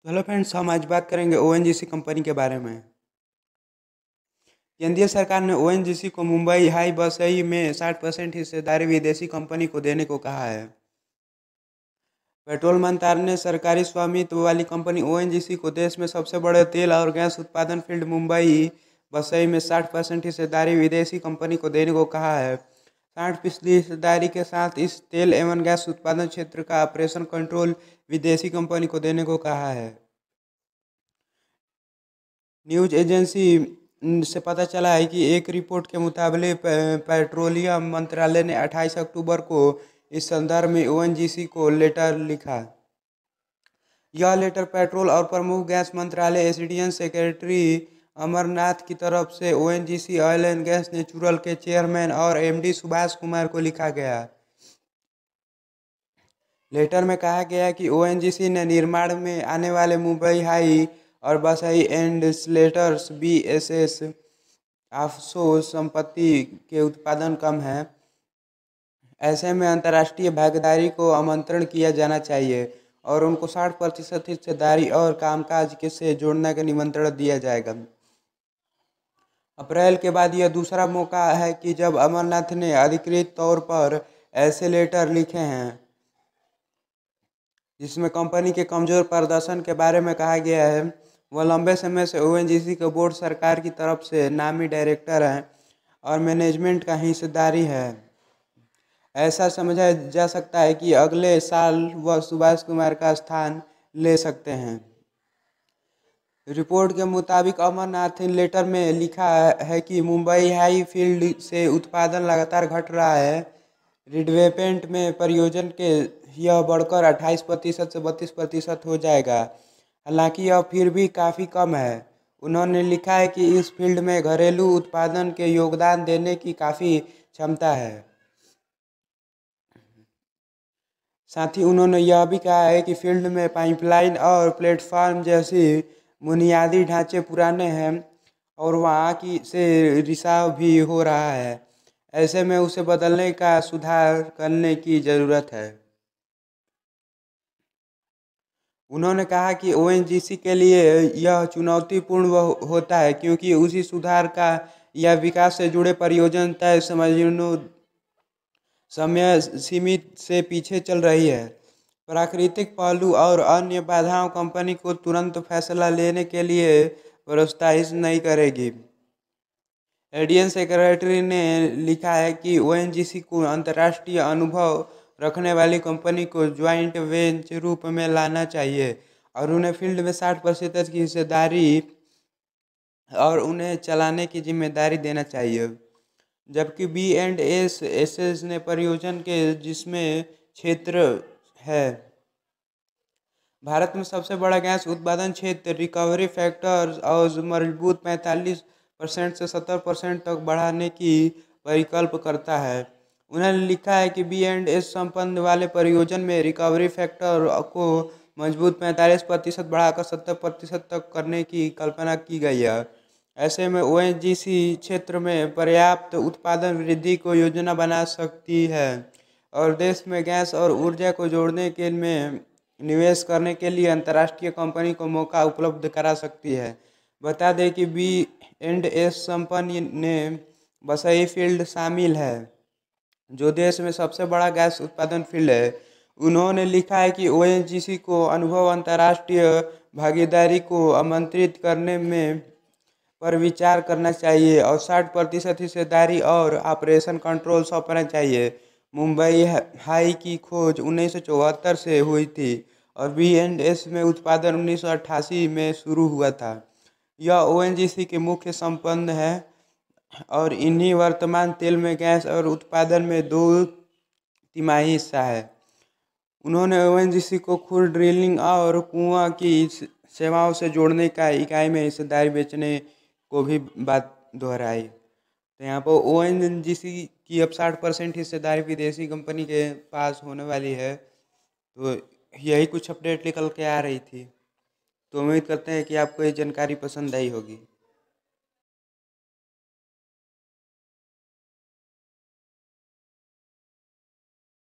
तो hello friends, हम आज बात करेंगे ओएनजीसी कंपनी के बारे में। केंद्रीय सरकार ने ओएनजीसी को मुंबई हाई बसई में 60% हिस्सेदारी विदेशी कंपनी को देने को कहा है। पेट्रोल मंत्रालय ने सरकारी स्वामित्व वाली कंपनी ओएनजीसी को देश में सबसे बड़े तेल और गैस उत्पादन फील्ड मुंबई बसई में 60% हिस्सेदारी विदेशी कंपनी को देने को कहा है। 60% हिस्सेदारी के साथ इस तेल एवं गैस उत्पादन क्षेत्र का ऑपरेशन कंट्रोल विदेशी कंपनी को देने को कहा है। न्यूज एजेंसी से पता चला है कि एक रिपोर्ट के मुताबिक पेट्रोलियम मंत्रालय ने 28 अक्टूबर को इस संदर्भ में ओएनजीसी को लेटर लिखा। यह लेटर पेट्रोल और प्रमुख गैस मंत्रालय एसडीएन सेक्रेटरी अमरनाथ की तरफ से ONGC oil and gas natural के चेयरमैन और एमडी सुभाष कुमार को लिखा गया। लेटर में कहा गया कि ओएनजीसी ने निर्माण में आने वाले मुंबई हाई और बसई एंड स्लेटर्स बीएसएस ऑफशोर संपत्ति के उत्पादन कम है। ऐसे में अंतर्राष्ट्रीय भागीदारी को आमंत्रण किया जाना चाहिए और उनको 60% हिस्सेदारी और कामकाज के से जोड़ने का निमंत्रण दिया जाएगा। अप्रैल के बाद यह दूसरा मौका है कि जब अमरनाथ ने अधिकृत तौर पर ऐसे लेटर लिखे हैं जिसमें कंपनी के कमज़ोर प्रदर्शन के बारे में कहा गया है। वह लंबे समय से ओएनजीसी के बोर्ड सरकार की तरफ से नामी डायरेक्टर हैं और मैनेजमेंट का हिस्सेदारी है। ऐसा समझा जा सकता है कि अगले साल वह सुभाष कुमार का स्थान ले सकते हैं। रिपोर्ट के मुताबिक अमरनाथ ने लेटर में लिखा है कि मुंबई हाई फील्ड से उत्पादन लगातार घट रहा है। रिडेवेलपमेंट में परियोजना के यह बढ़कर 28% से 32% हो जाएगा। हालांकि यह फिर भी काफ़ी कम है। उन्होंने लिखा है कि इस फील्ड में घरेलू उत्पादन के योगदान देने की काफ़ी क्षमता है। साथ ही उन्होंने यह भी कहा है कि फील्ड में पाइपलाइन और प्लेटफॉर्म जैसी बुनियादी ढांचे पुराने हैं और वहाँ की से रिसाव भी हो रहा है। ऐसे में उसे बदलने का सुधार करने की ज़रूरत है। उन्होंने कहा कि ओएनजीसी के लिए यह चुनौतीपूर्ण होता है क्योंकि उसी सुधार का या विकास से जुड़े परियोजना तय समय सीमित से पीछे चल रही है। प्राकृतिक पहलू और अन्य बाधाओं कंपनी को तुरंत फैसला लेने के लिए प्रोत्साहित नहीं करेगी। एडीएन सेक्रेटरी ने लिखा है कि ओएनजीसी को अंतर्राष्ट्रीय अनुभव रखने वाली कंपनी को ज्वाइंट वेंचर रूप में लाना चाहिए और उन्हें फील्ड में 60% की हिस्सेदारी और उन्हें चलाने की जिम्मेदारी देना चाहिए। जबकि बी एंड एस ने परियोजना के जिसमें क्षेत्र है भारत में सबसे बड़ा गैस उत्पादन क्षेत्र रिकवरी फैक्टर और मजबूत 45% से 70% तक बढ़ाने की परिकल्प करता है। उन्होंने लिखा है कि बी एंड एस संपन्न वाले परियोजना में रिकवरी फैक्टर को मजबूत 45% बढ़ाकर 70% तक करने की कल्पना की गई है। ऐसे में ओएनजीसी क्षेत्र में पर्याप्त उत्पादन वृद्धि को योजना बना सकती है और देश में गैस और ऊर्जा को जोड़ने के में निवेश करने के लिए अंतर्राष्ट्रीय कंपनी को मौका उपलब्ध करा सकती है। बता दें कि बी एंड एस कंपनी ने बसई फील्ड शामिल है जो देश में सबसे बड़ा गैस उत्पादन फील्ड है। उन्होंने लिखा है कि ओएनजीसी को अनुभव अंतर्राष्ट्रीय भागीदारी को आमंत्रित करने में पर विचार करना चाहिए और 60% हिस्सेदारी और ऑपरेशन कंट्रोल सौंपना चाहिए। मुंबई हाई की खोज 1974 से हुई थी और बी एंड एस में उत्पादन 1988 में शुरू हुआ था। यह ओएनजीसी के मुख्य संपन्न है और इन्हीं वर्तमान तेल में गैस और उत्पादन में 2 तिमाही हिस्सा है। उन्होंने ओएनजीसी को खुद ड्रिलिंग और कुआं की सेवाओं से जोड़ने का इकाई में हिस्सेदारी बेचने को भी बात दोहराई। तो यहाँ पर ओएनजीसी की अब 60% हिस्सेदारी विदेशी कंपनी के पास होने वाली है। तो यही कुछ अपडेट निकल के आ रही थी। तो उम्मीद करते हैं कि आपको ये जानकारी पसंद आई होगी।